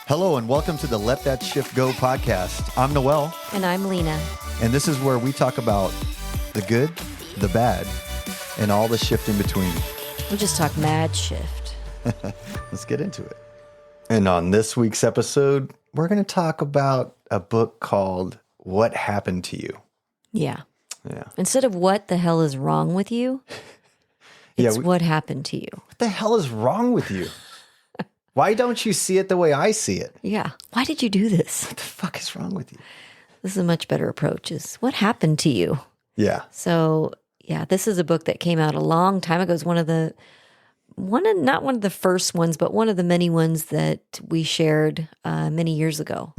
Hello and welcome to the Let That Shift Go podcast. I'm Noel. And I'm Lena. And this is where we talk about the good, the bad, and all the shift in between. We just talk mad shift. Let's get into it. And on this week's episode, we're going to talk about a book called What Happened to You? Yeah. Yeah. Instead of what the hell is wrong with you, it's what happened to you. What the hell is wrong with you? Why don't you see it the way I see it? Yeah. Why did you do this? What the fuck is wrong with you? This is a much better approach. Is what happened to you? Yeah. So, yeah, this is a book that came out a long time ago. It's not one of the first ones, but one of the many ones that we shared many years ago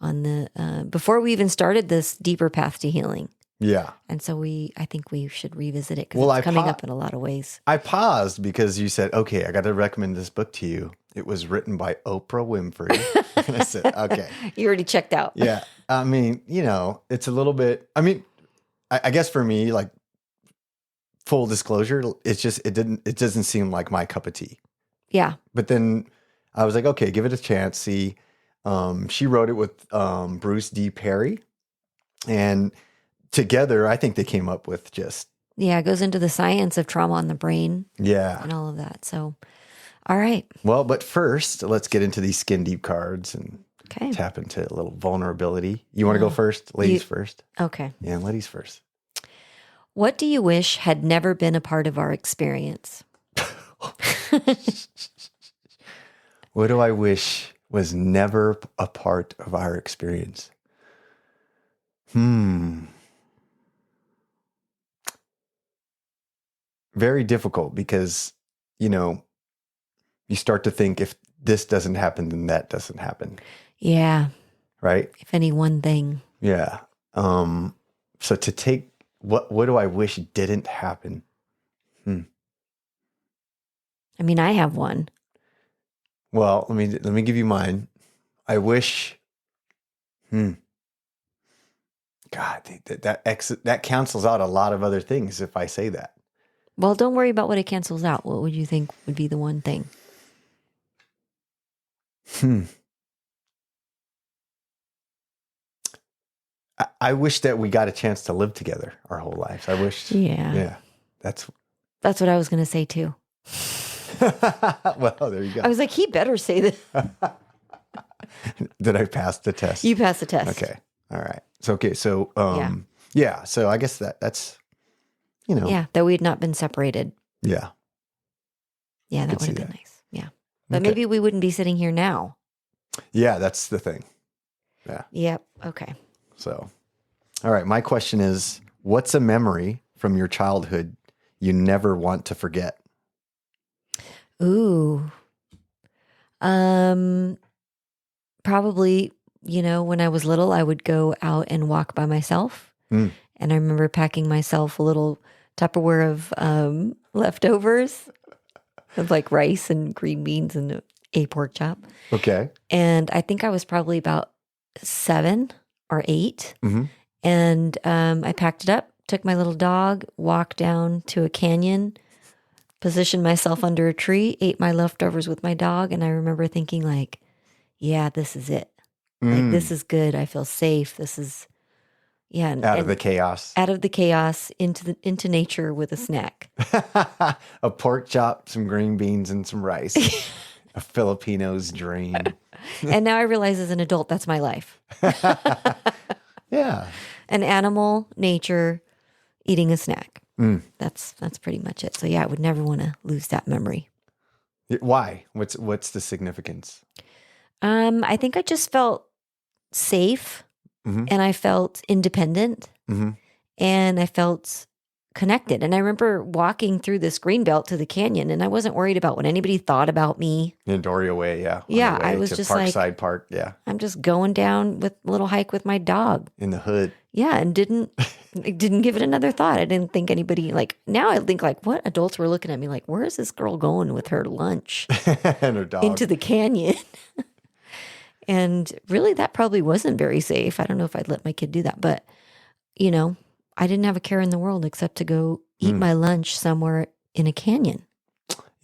on the before we even started this deeper path to healing. Yeah. And so I think we should revisit it because it's coming up in a lot of ways. I paused because you said, okay, I got to recommend this book to you. It was written by Oprah Winfrey. And I said, okay. You already checked out. Yeah. I mean, it's a little bit, I guess for me, like full disclosure, it doesn't seem like my cup of tea. Yeah. But then I was like, okay, give it a chance. See, she wrote it with Bruce D. Perry, and together, I think they came up with just... Yeah, it goes into the science of trauma on the brain. Yeah. And all of that. So, all right. Well, but first, let's get into these skin deep cards and tap into a little vulnerability. You want to go first? Ladies first? Okay. Yeah, ladies first. What do you wish had never been a part of our experience? What do I wish was never a part of our experience? Very difficult because, you start to think if this doesn't happen, then that doesn't happen. Yeah. Right? If any one thing. Yeah. So to take, what do I wish didn't happen? I mean, I have one. Well, let me give you mine. I wish, God, that cancels out a lot of other things if I say that. Well, don't worry about what it cancels out. What would you think would be the one thing? I wish that we got a chance to live together our whole lives. I wish. Yeah. That's what I was going to say too. Well, there you go. I was like, he better say this. Did I pass the test? You passed the test. Okay. All right. So yeah. So I guess that's, Yeah, that we had not been separated. Yeah. Yeah, that would have been nice. Yeah. But maybe we wouldn't be sitting here now. Yeah, that's the thing. Yeah. Yep. Okay. So, all right. My question is, what's a memory from your childhood you never want to forget? Ooh. Probably, when I was little, I would go out and walk by myself. And I remember packing myself a little Tupperware of leftovers of like rice and green beans and a pork chop. Okay. And I think I was probably about 7 or 8. And I packed it up, took my little dog, walked down to a canyon, positioned myself under a tree, ate my leftovers with my dog. And I remember thinking like, yeah, this is it. Like, this is good. I feel safe. This is... Yeah, out of the chaos. Out of the chaos into nature with a snack. A pork chop, some green beans, and some rice. A Filipino's dream. And now I realize as an adult, that's my life. Yeah. An animal, nature, eating a snack. That's pretty much it. So yeah, I would never want to lose that memory. Why? What's the significance? I think I just felt safe. And I felt independent and I felt connected. And I remember walking through this green belt to the canyon and I wasn't worried about what anybody thought about me. In Doria Way, yeah. Yeah, I was just Parkside like... Park, yeah. I'm just going down with a little hike with my dog. In the hood. Yeah, and didn't give it another thought. I didn't think anybody, now I think what adults were looking at me like, where is this girl going with her lunch? And her dog. Into the canyon. And really, that probably wasn't very safe. I don't know if I'd let my kid do that. But, I didn't have a care in the world except to go eat my lunch somewhere in a canyon.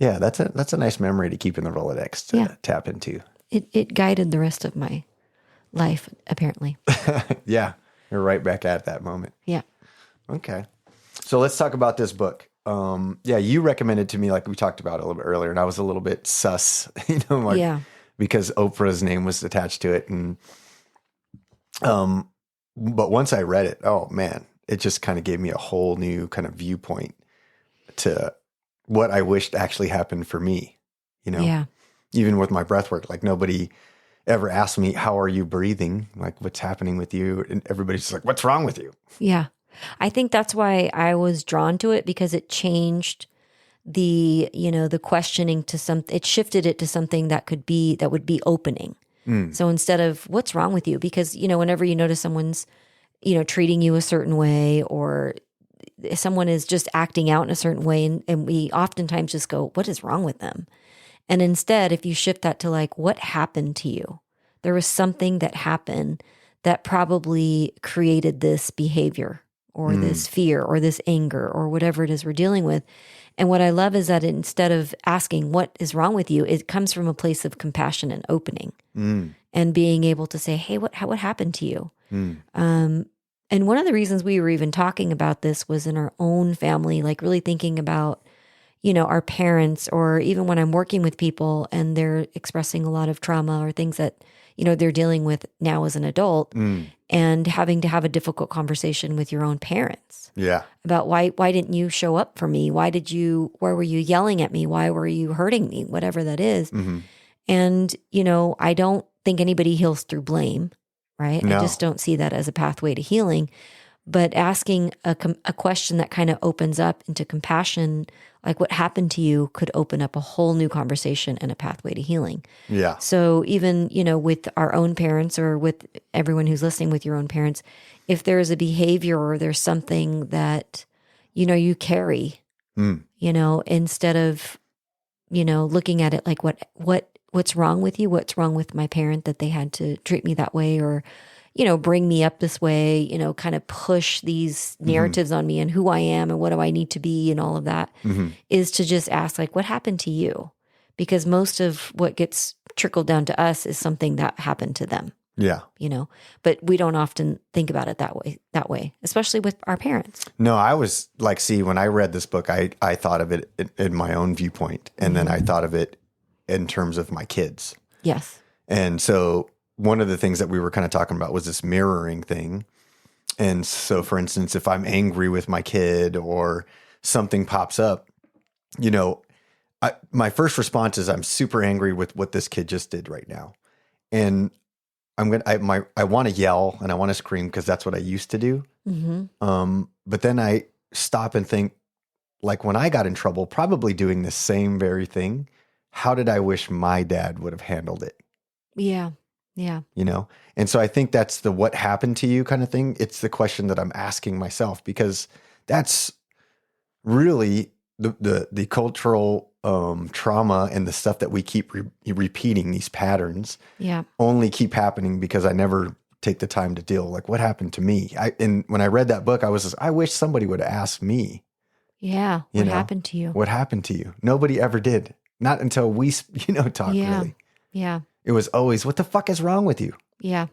Yeah, that's a nice memory to keep in the Rolodex to tap into. it guided the rest of my life, apparently. Yeah. You're right back at that moment. Yeah. Okay. So let's talk about this book. Yeah, you recommended to me, like we talked about a little bit earlier, and I was a little bit sus, like Yeah. because Oprah's name was attached to it. And but once I read it, oh man, it just kind of gave me a whole new kind of viewpoint to what I wished actually happened for me, Yeah. even with my breath work. Like nobody ever asked me, how are you breathing? Like what's happening with you? And everybody's just like, what's wrong with you? Yeah. I think that's why I was drawn to it, because it changed the questioning to it shifted it to something that would be opening. So instead of what's wrong with you, because, whenever you notice someone's, treating you a certain way, or someone is just acting out in a certain way, and we oftentimes just go, what is wrong with them? And instead, if you shift that to like, what happened to you? There was something that happened that probably created this behavior or this fear or this anger or whatever it is we're dealing with. And what I love is that instead of asking what is wrong with you, it comes from a place of compassion and opening and being able to say, hey, what happened to you? And one of the reasons we were even talking about this was in our own family, like really thinking about, our parents, or even when I'm working with people and they're expressing a lot of trauma or things that, they're dealing with now as an adult, and having to have a difficult conversation with your own parents. Yeah. About why didn't you show up for me? Why were you yelling at me? Why were you hurting me? Whatever that is. And, I don't think anybody heals through blame, right? No. I just don't see that as a pathway to healing. But asking a question that kind of opens up into compassion, like what happened to you, could open up a whole new conversation and a pathway to healing. Yeah. So even, with our own parents, or with everyone who's listening with your own parents, if there's a behavior or there's something that, you carry, instead of, looking at it like what's wrong with you? What's wrong with my parent that they had to treat me that way, or, bring me up this way, kind of push these narratives on me and who I am and what do I need to be and all of that, is to just ask, like, what happened to you? Because most of what gets trickled down to us is something that happened to them. Yeah. But we don't often think about it that way, especially with our parents. No, I was like, see, when I read this book, I thought of it in my own viewpoint. And then I thought of it in terms of my kids. Yes. And so one of the things that we were kind of talking about was this mirroring thing. And so, for instance, if I'm angry with my kid or something pops up, my first response is I'm super angry with what this kid just did right now. And I want to yell and I want to scream because that's what I used to do. But then I stop and think, like when I got in trouble, probably doing the same very thing, how did I wish my dad would have handled it? Yeah. Yeah. And so I think that's the what happened to you kind of thing. It's the question that I'm asking myself, because that's really the cultural trauma and the stuff that we keep repeating, these patterns, only keep happening because I never take the time to deal. Like, what happened to me? And when I read that book, I was just, I wish somebody would have asked me. Yeah. What happened to you? What happened to you? Nobody ever did. Not until we, talk really. Yeah. It was always, what the fuck is wrong with you? Yeah.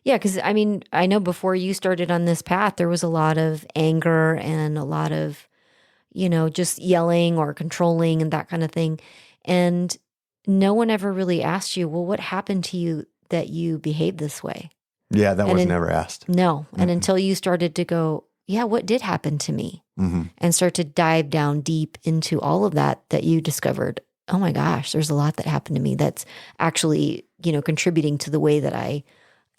Yeah. Because I know before you started on this path, there was a lot of anger and a lot of, just yelling or controlling and that kind of thing. And no one ever really asked you, well, what happened to you that you behaved this way? Yeah, that was never asked. No. And until you started to go, yeah, what did happen to me? And start to dive down deep into all of that you discovered, oh my gosh, there's a lot that happened to me that's actually, contributing to the way that I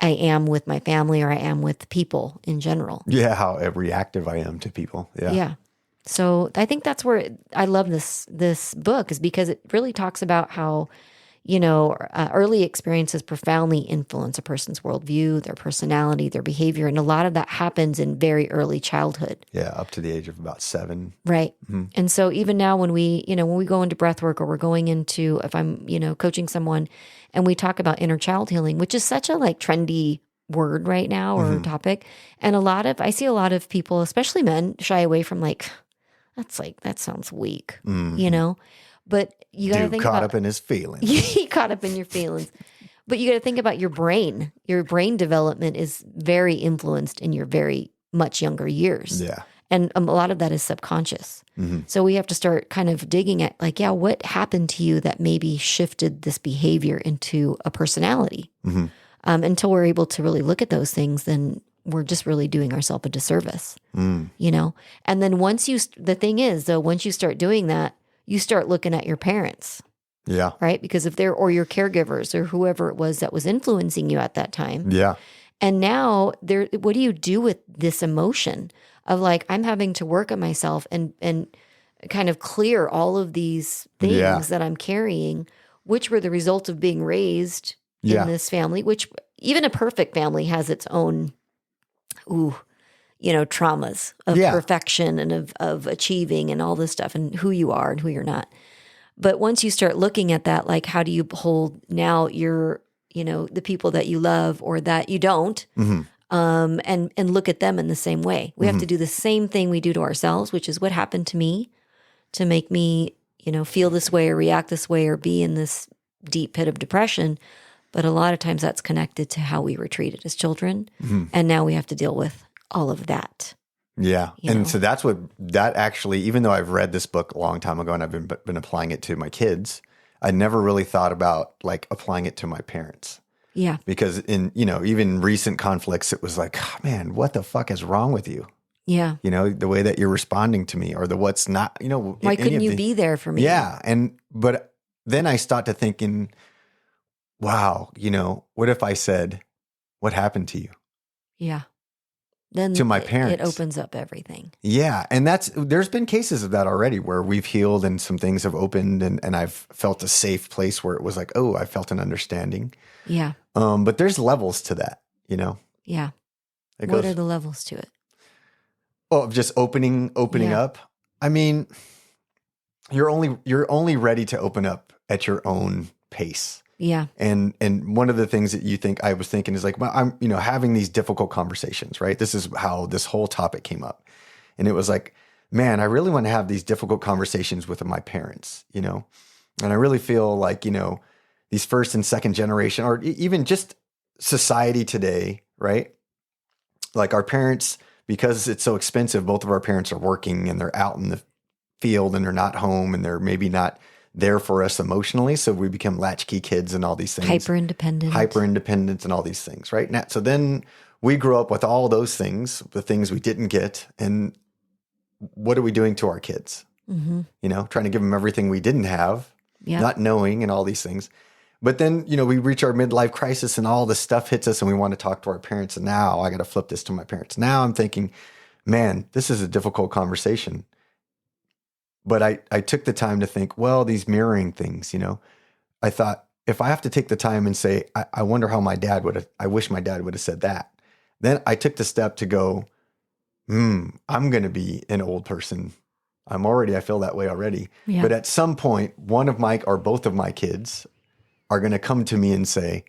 am with my family, or I am with people in general. Yeah, how reactive I am to people. Yeah. Yeah. So I think that's where I love this book, is because it really talks about how, early experiences profoundly influence a person's worldview, their personality, their behavior. And a lot of that happens in very early childhood. Yeah, up to the age of about 7. Right. And so even now when we go into breath work, or we're going into, if I'm, coaching someone and we talk about inner child healing, which is such a trendy word right now, or topic. And I see a lot of people, especially men, shy away from that sounds weak, But you got to think caught about up in his feelings. he caught up in your feelings. But you got to think about your brain. Your brain development is very influenced in your very much younger years. Yeah. And a lot of that is subconscious. So we have to start kind of digging at like, yeah, what happened to you that maybe shifted this behavior into a personality? Until we're able to really look at those things, then we're just really doing ourselves a disservice, you know? And then the thing is though, once you start doing that, you start looking at your parents. Yeah. Right? Because if they're, or your caregivers or whoever it was that was influencing you at that time. Yeah. And now what do you do with this emotion of like, I'm having to work on myself and kind of clear all of these things that I'm carrying, which were the result of being raised in this family, which even a perfect family has its own, traumas of perfection and of achieving and all this stuff and who you are and who you're not. But once you start looking at that, like how do you hold now your, the people that you love or that you don't, and look at them in the same way. We have to do the same thing we do to ourselves, which is what happened to me to make me, feel this way or react this way or be in this deep pit of depression. But a lot of times that's connected to how we were treated as children. And now we have to deal with all of that. Yeah. So that actually, even though I've read this book a long time ago and I've been applying it to my kids, I never really thought about like applying it to my parents. Yeah. Because in, even recent conflicts, it was like, oh, man, what the fuck is wrong with you? Yeah. The way that you're responding to me or the what's not, why couldn't you be there for me? Yeah. But then I started thinking, wow, what if I said, what happened to you? Yeah. Then to my parents. It opens up everything. Yeah. And there's been cases of that already where we've healed and some things have opened and I've felt a safe place where it was like, oh, I felt an understanding. Yeah. But there's levels to that, Yeah. What are the levels to it? Oh, just opening up. I mean, you're only ready to open up at your own pace. Yeah. And one of the things that I was thinking is like, well, I'm, having these difficult conversations, right? This is how this whole topic came up. And it was like, man, I really want to have these difficult conversations with my parents, and I really feel like, these first and second generation, or even just society today, right? Like our parents, because it's so expensive, both of our parents are working and they're out in the field and they're not home and they're maybe not there for us emotionally. So we become latchkey kids and all these things. Hyper independent and all these things, right? Now, so then we grow up with all those things, the things we didn't get. And what are we doing to our kids? Trying to give them everything we didn't have, not knowing and all these things. But then, we reach our midlife crisis and all this stuff hits us and we want to talk to our parents. And now I got to flip this to my parents. Now I'm thinking, man, this is a difficult conversation. But I took the time to think, well, these mirroring things, I thought if I have to take the time and say, I wonder how I wish my dad would have said that. Then I took the step to go, I'm going to be an old person. I feel that way already. Yeah. But at some point, one of my, or both of my kids are going to come to me and say,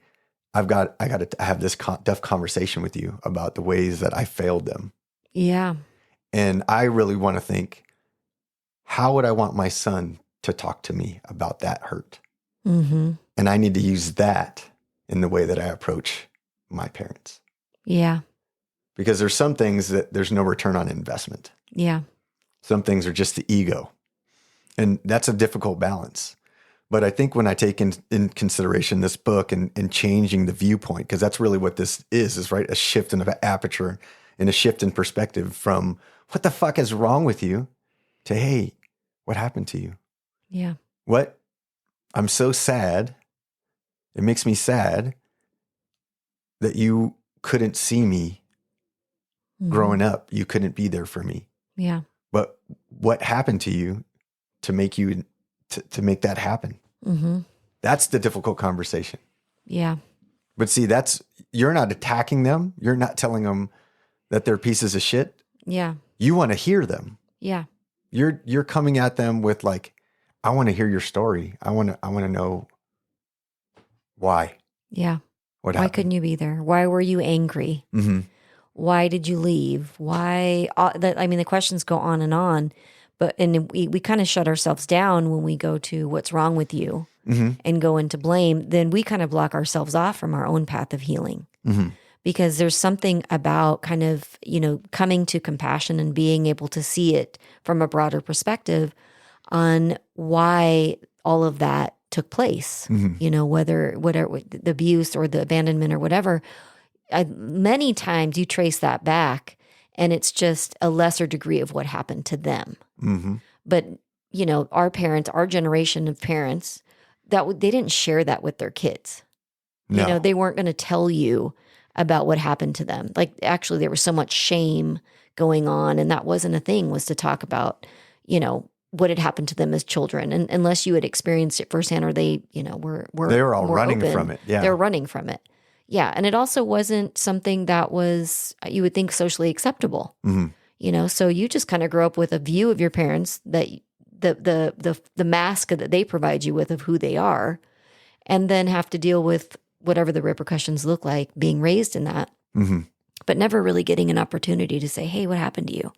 I got to have this tough conversation with you about the ways that I failed them. Yeah. And I really want to think, how would I want my son to talk to me about that hurt? And I need to use that in the way that I approach my parents. Yeah. Because there's some things that there's no return on investment. Yeah. Some things are just the ego. And that's a difficult balance. But I think when I take in consideration this book and changing the viewpoint, because that's really what this is right? A shift in aperture and a shift in perspective from what the fuck is wrong with you to, hey, what happened to you? Yeah. What? I'm so sad. It makes me sad that you couldn't see me growing up. You couldn't be there for me. Yeah. But what happened to you to make you to make that happen? That's the difficult conversation. Yeah. But see, you're not attacking them. You're not telling them that they're pieces of shit. Yeah. You want to hear them. Yeah. You're coming at them with like, I want to hear your story. I want to know why. Yeah. What Why happened? couldn't you be there? Why were you angry? Why did you leave? Why? The questions go on. And we kind of shut ourselves down when we go to what's wrong with you and go into blame, then we kind of block ourselves off from our own path of healing. Because there's something about kind of, coming to compassion and being able to see it from a broader perspective on why all of that took place, whether the abuse or the abandonment or whatever. Many times you trace that back and it's just a lesser degree of what happened to them. But, our parents, our generation of parents, they didn't share that with their kids. No. They weren't going to tell you about what happened to them. Like, actually, there was so much shame going on, and that wasn't a thing, was to talk about, what had happened to them as children. And unless you had experienced it firsthand, or they were all running open, from it. Yeah. They were running from it. Yeah. And it also wasn't something that was, you would think, socially acceptable. So you just kind of grow up with a view of your parents, that the mask that they provide you with of who they are, and then have to deal with whatever the repercussions look like being raised in that, but never really getting an opportunity to say, hey, what happened to you?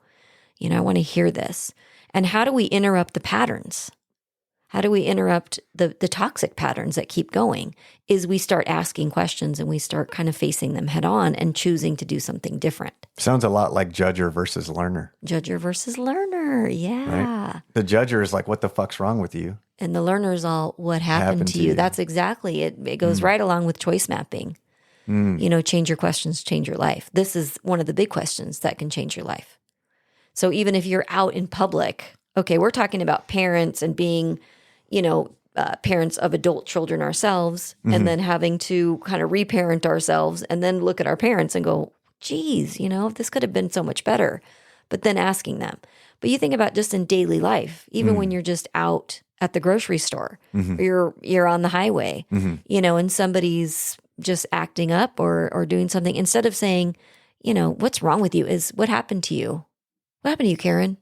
I want to hear this. And how do we interrupt the patterns? How do we interrupt the toxic patterns that keep going? Is we start asking questions and we start kind of facing them head on and choosing to do something different. Sounds a lot like judger versus learner. Judger versus learner. Yeah. Right? The judger is like, what the fuck's wrong with you? And the learner is all, what happened to you? That's exactly it. It goes right along with choice mapping. Change your questions, change your life. This is one of the big questions that can change your life. So even if you're out in public, okay, we're talking about parents and being, parents of adult children ourselves, and then having to kind of reparent ourselves and then look at our parents and go, geez, this could have been so much better. But then asking them. But you think about just in daily life, even when you're just out at the grocery store, or you're on the highway, and somebody's just acting up or doing something, instead of saying, what's wrong with you, is what happened to you? What happened to you, Karen?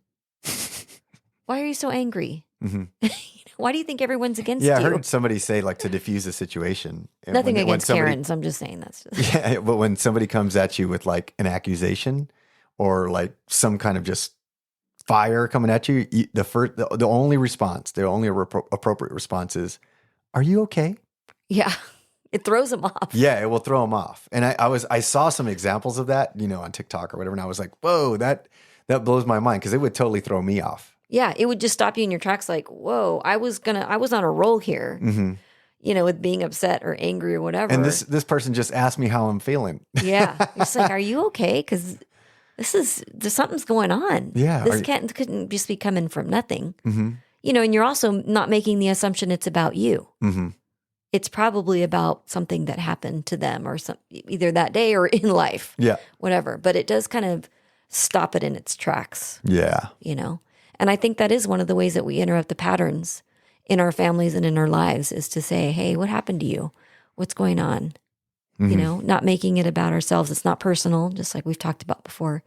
Why are you so angry? Why do you think everyone's against you? Yeah, I heard somebody say, like, to diffuse a situation. Nothing against Karens. I'm just saying that's just... Yeah, but when somebody comes at you with, like, an accusation or, like, some kind of just fire coming at you, the only response, the only appropriate response is, are you okay? Yeah, it throws them off. Yeah, it will throw them off. And I saw some examples of that, on TikTok or whatever, and I was like, whoa, that blows my mind, because it would totally throw me off. Yeah, it would just stop you in your tracks, like, whoa, I was on a roll here, with being upset or angry or whatever. And this person just asked me how I'm feeling. Yeah, it's like, are you okay? Because there's something's going on. Yeah, this couldn't just be coming from nothing. And you're also not making the assumption it's about you. It's probably about something that happened to them, or either that day or in life. Yeah, whatever. But it does kind of stop it in its tracks. Yeah, And I think that is one of the ways that we interrupt the patterns in our families and in our lives, is to say, hey, what happened to you? What's going on? Not making it about ourselves. It's not personal, just like we've talked about before.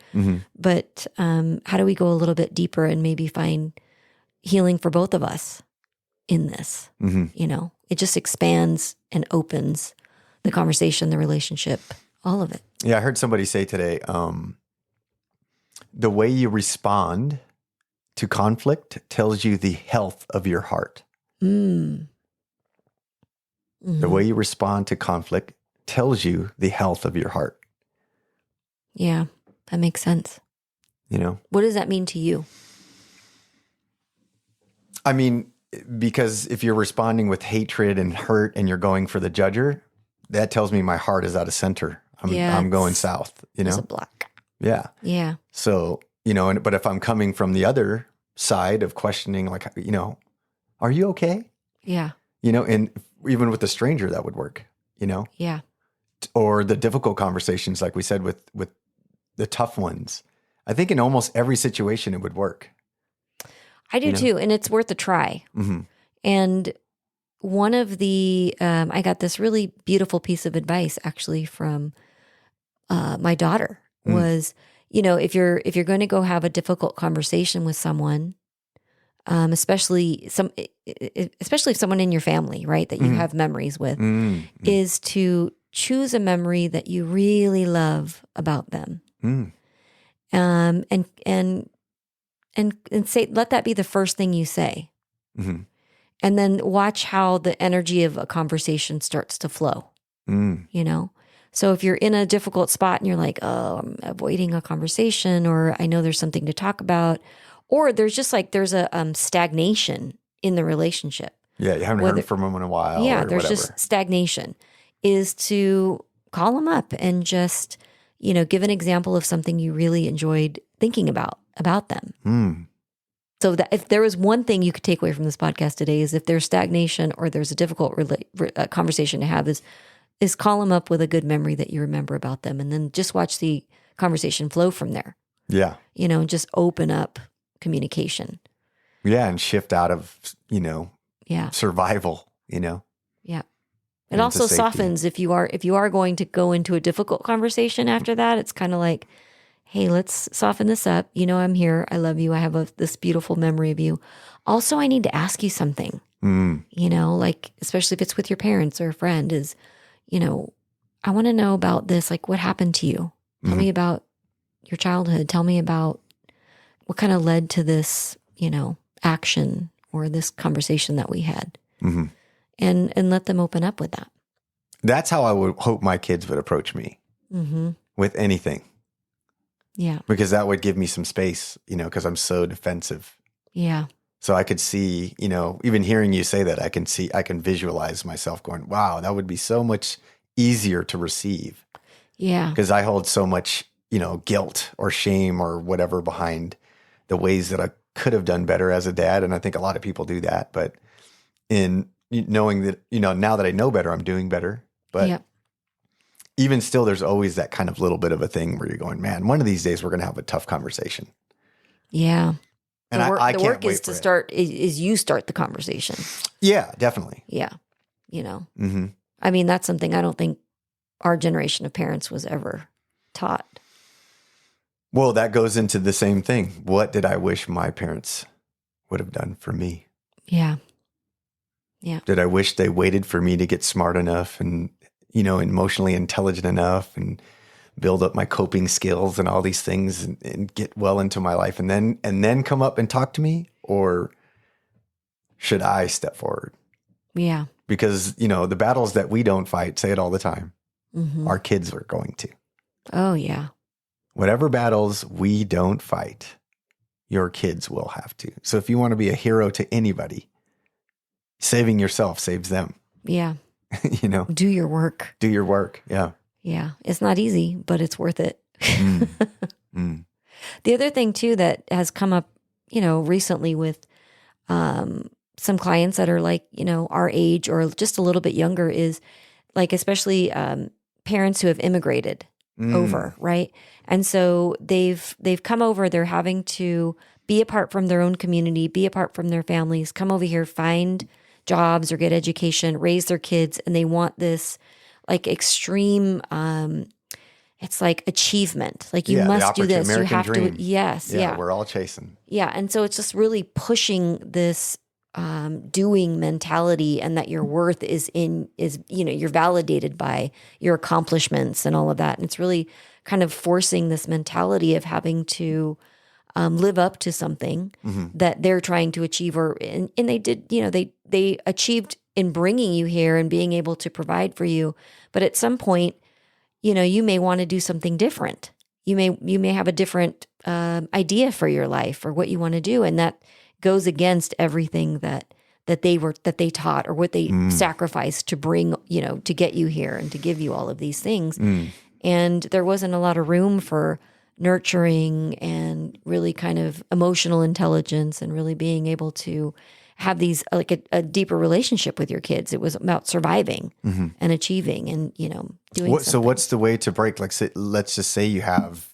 But how do we go a little bit deeper and maybe find healing for both of us in this? It just expands and opens the conversation, the relationship, all of it. Yeah, I heard somebody say today, the way you respond to conflict tells you the health of your heart. The way you respond to conflict tells you the health of your heart. Yeah, that makes sense. What does that mean to you? I mean, because if you're responding with hatred and hurt and you're going for the judger, that tells me my heart is out of center. I'm going south, It's a block. Yeah. Yeah. So, but if I'm coming from the other side of questioning, like, are you okay? Yeah. And even with a stranger, that would work, Yeah. Or the difficult conversations, like we said, with the tough ones. I think in almost every situation it would work. I do too. And it's worth a try. And one of the, I got this really beautiful piece of advice actually from my daughter was, if you're going to go have a difficult conversation with someone, especially if someone in your family, right, that you have memories with, is to choose a memory that you really love about them. And and say, let that be the first thing you say. Mm-hmm. And then watch how the energy of a conversation starts to flow, you know? So if you're in a difficult spot and you're like, oh, I'm avoiding a conversation, or I know there's something to talk about, or there's just like, there's a stagnation in the relationship. Yeah, you haven't heard from them in a while. Yeah, or there's whatever. just stagnation, is to call them up and just, you know, give an example of something you really enjoyed thinking about them. So that if there was one thing you could take away from this podcast today, is if there's stagnation or there's a difficult conversation to have, is call them up with a good memory that you remember about them, and then just watch the conversation flow from there. Yeah. You know, and just open up communication. Yeah, and shift out of, Yeah. survival, Yeah. It also safety. softens if you are going to go into a difficult conversation after that. It's kind of like, hey, let's soften this up. You know, I'm here. I love you. I have this beautiful memory of you. Also, I need to ask you something, you know, like, especially if it's with your parents or a friend, is, you know, I want to know about this. Like, what happened to you? Tell me about your childhood. Tell me about what kind of led to this, you know, action or this conversation that we had. And let them open up with that. That's how I would hope my kids would approach me with anything. Yeah. Because that would give me some space, because I'm so defensive. Yeah. So I could see, even hearing you say that, I can visualize myself going, wow, that would be so much easier to receive. Yeah. Because I hold so much, guilt or shame or whatever behind the ways that I could have done better as a dad. And I think a lot of people do that. But in knowing that, now that I know better, I'm doing better. But even still, there's always that kind of little bit of a thing where you're going, man, one of these days we're going to have a tough conversation. Yeah. And the work is to start, is you start the conversation. Yeah, definitely. Yeah. I mean, that's something I don't think our generation of parents was ever taught. Well, that goes into the same thing. What did I wish my parents would have done for me? Yeah. Yeah. Did I wish they waited for me to get smart enough and, emotionally intelligent enough and build up my coping skills and all these things and get well into my life and then come up and talk to me? Or should I step forward? Yeah. Because, the battles that we don't fight, say it all the time, our kids are going to. Oh, yeah. Whatever battles we don't fight, your kids will have to. So if you want to be a hero to anybody, saving yourself saves them. Yeah. Do your work. Do your work. Yeah. Yeah. It's not easy, but it's worth it. The other thing too that has come up, recently with some clients that are like, our age or just a little bit younger is like, especially parents who have immigrated over, right? And so they've come over, they're having to be apart from their own community, be apart from their families, come over here, find jobs or get education, raise their kids, and they want this like extreme it's like achievement. Like you must do this. American you have dream. to. Yes. Yeah. We're all chasing. Yeah. And so it's just really pushing this doing mentality, and that your worth is you're validated by your accomplishments and all of that. And it's really kind of forcing this mentality of having to live up to something that they're trying to achieve, and they did, they achieved in bringing you here and being able to provide for you. But at some point, you may want to do something different. You may have a different idea for your life or what you want to do, and that goes against everything that they taught or what they sacrificed to bring, to get you here and to give you all of these things. And there wasn't a lot of room for nurturing and really kind of emotional intelligence and really being able to have these like a deeper relationship with your kids. It was about surviving and achieving and, doing something. So what's the way to break? Like, let's just say you have,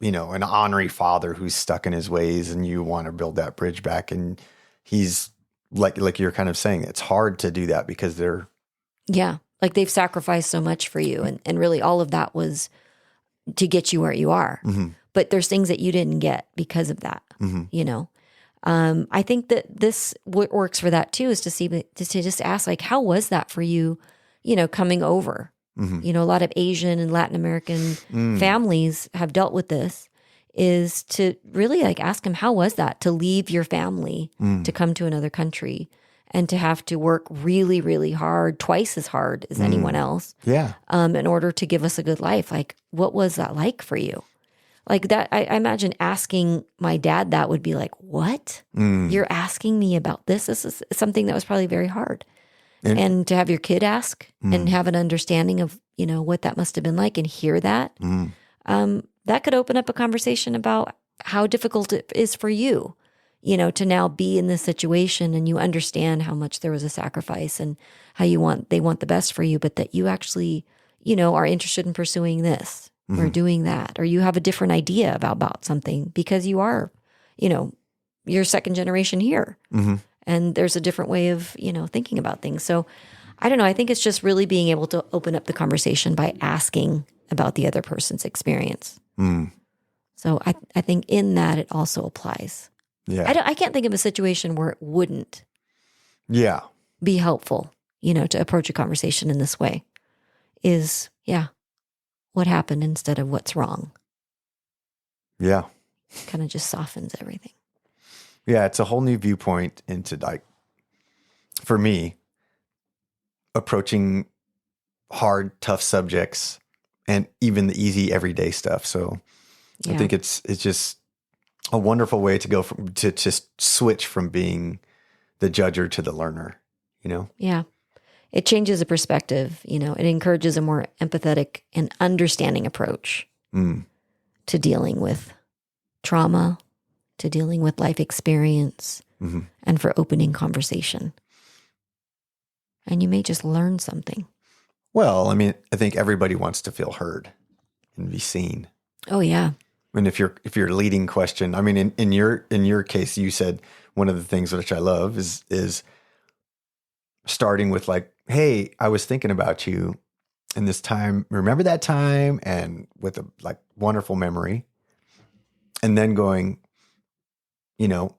an ornery father who's stuck in his ways and you want to build that bridge back. And he's like you're kind of saying, it's hard to do that because they're. Yeah. Like they've sacrificed so much for you. And really all of that was to get you where you are. But there's things that you didn't get because of that, I think that this what works for that too is to just ask like, how was that for you, coming over? A lot of Asian and Latin American families have dealt with this is to really like ask him, how was that to leave your family to come to another country and to have to work really, really hard, twice as hard as anyone else, in order to give us a good life? Like, what was that like for you? Like that, I imagine asking my dad that would be like, what? You're asking me about this? This is something that was probably very hard. And to have your kid ask and have an understanding of, what that must have been like and hear that, that could open up a conversation about how difficult it is for you, to now be in this situation, and you understand how much there was a sacrifice and how they want the best for you, but that you actually, are interested in pursuing this or doing that, or you have a different idea about something because you are, you're second generation here. And there's a different way of, thinking about things. So I don't know. I think it's just really being able to open up the conversation by asking about the other person's experience. So I think in that it also applies. Yeah. I can't think of a situation where it wouldn't be helpful, to approach a conversation in this way is, what happened instead of what's wrong. Yeah. Kind of just softens everything. Yeah, it's a whole new viewpoint into, like, for me, approaching hard, tough subjects and even the easy everyday stuff. So I think it's just a wonderful way to go to just switch from being the judger to the learner, Yeah. It changes the perspective, it encourages a more empathetic and understanding approach to dealing with trauma, to dealing with life experience, and for opening conversation. And you may just learn something. Well, I mean, I think everybody wants to feel heard and be seen. Oh, yeah. And if your leading question, I mean, in your case, you said one of the things which I love is starting with like, hey, I was thinking about you in this time. Remember that time? And with a like wonderful memory. And then going,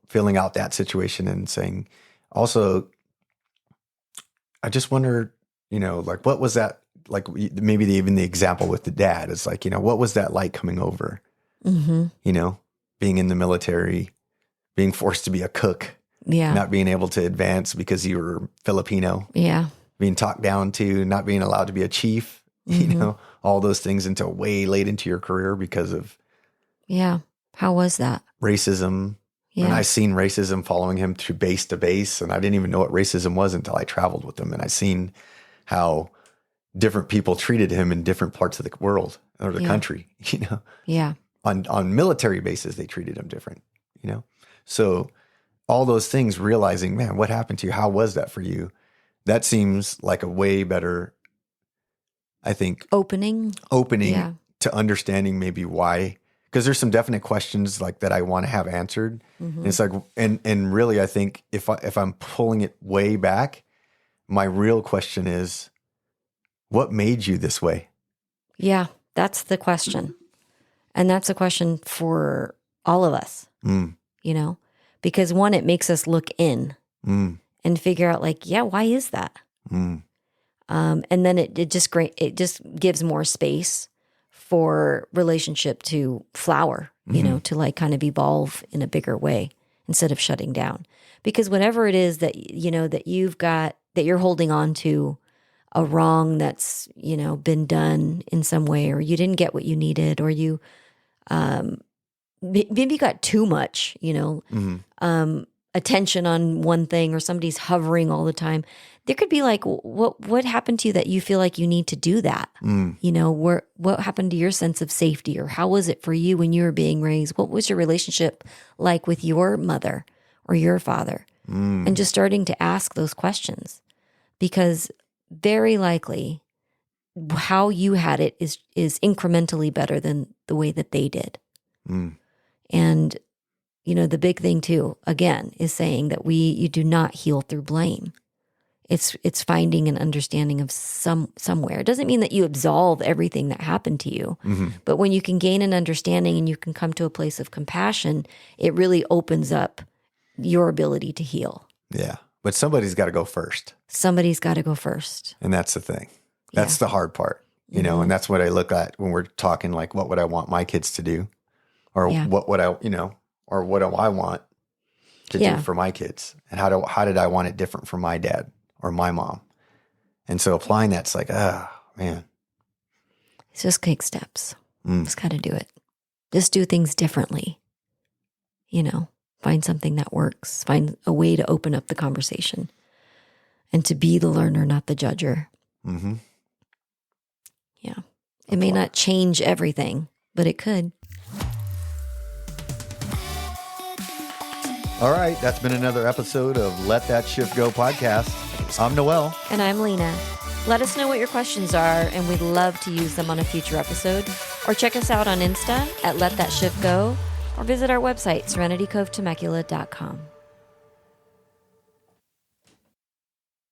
filling out that situation and saying, also, I just wonder, like, what was that like? Maybe even the example with the dad is like, what was that like coming over? Being in the military, being forced to be a cook, not being able to advance because you were Filipino, being talked down to, not being allowed to be a chief, all those things until way late into your career because of how was that? Racism. And I seen racism following him through base to base, and I didn't even know what racism was until I traveled with him, and I seen how different people treated him in different parts of the world or the country. On military bases, they treated him different. So all those things, realizing, man, what happened to you? How was that for you? That seems like a way better, I think, opening to understanding maybe why. Because there's some definite questions like that I want to have answered. And it's like, and really, I think if I'm pulling it way back, my real question is, what made you this way? Yeah, that's the question. And that's a question for all of us, because one, it makes us look in and figure out like, why is that? And then it just gives more space for relationship to flower, to like kind of evolve in a bigger way instead of shutting down. Because whatever it is that, that you've got, that you're holding on to a wrong that's, been done in some way, or you didn't get what you needed, or you maybe got too much, attention on one thing, or somebody's hovering all the time. There could be like, what happened to you that you feel like you need to do that? What happened to your sense of safety, or how was it for you when you were being raised? What was your relationship like with your mother or your father? And just starting to ask those questions, because very likely how you had it is incrementally better than the way that they did. And the big thing too, again, is saying that you do not heal through blame. It's finding an understanding of somewhere. It doesn't mean that you absolve everything that happened to you, but when you can gain an understanding and you can come to a place of compassion, it really opens up your ability to heal. Yeah, but somebody's got to go first. Somebody's got to go first. And that's the thing. That's the hard part, and that's what I look at when we're talking like, what would I want my kids to do? or Yeah. what would I, or what do I want to do for my kids? And how did I want it different from my dad or my mom? And so applying that's like, man. It's just take steps. Just got to do it. Just do things differently. Find something that works. Find a way to open up the conversation and to be the learner, not the judger. Mm-hmm. Yeah. It may not change everything, but it could. All right. That's been another episode of Let That Shift Go podcast. I'm Noel. And I'm Lena. Let us know what your questions are, and we'd love to use them on a future episode. Or check us out on Insta at Let That Shift Go, or visit our website, serenitycovetemecula.com.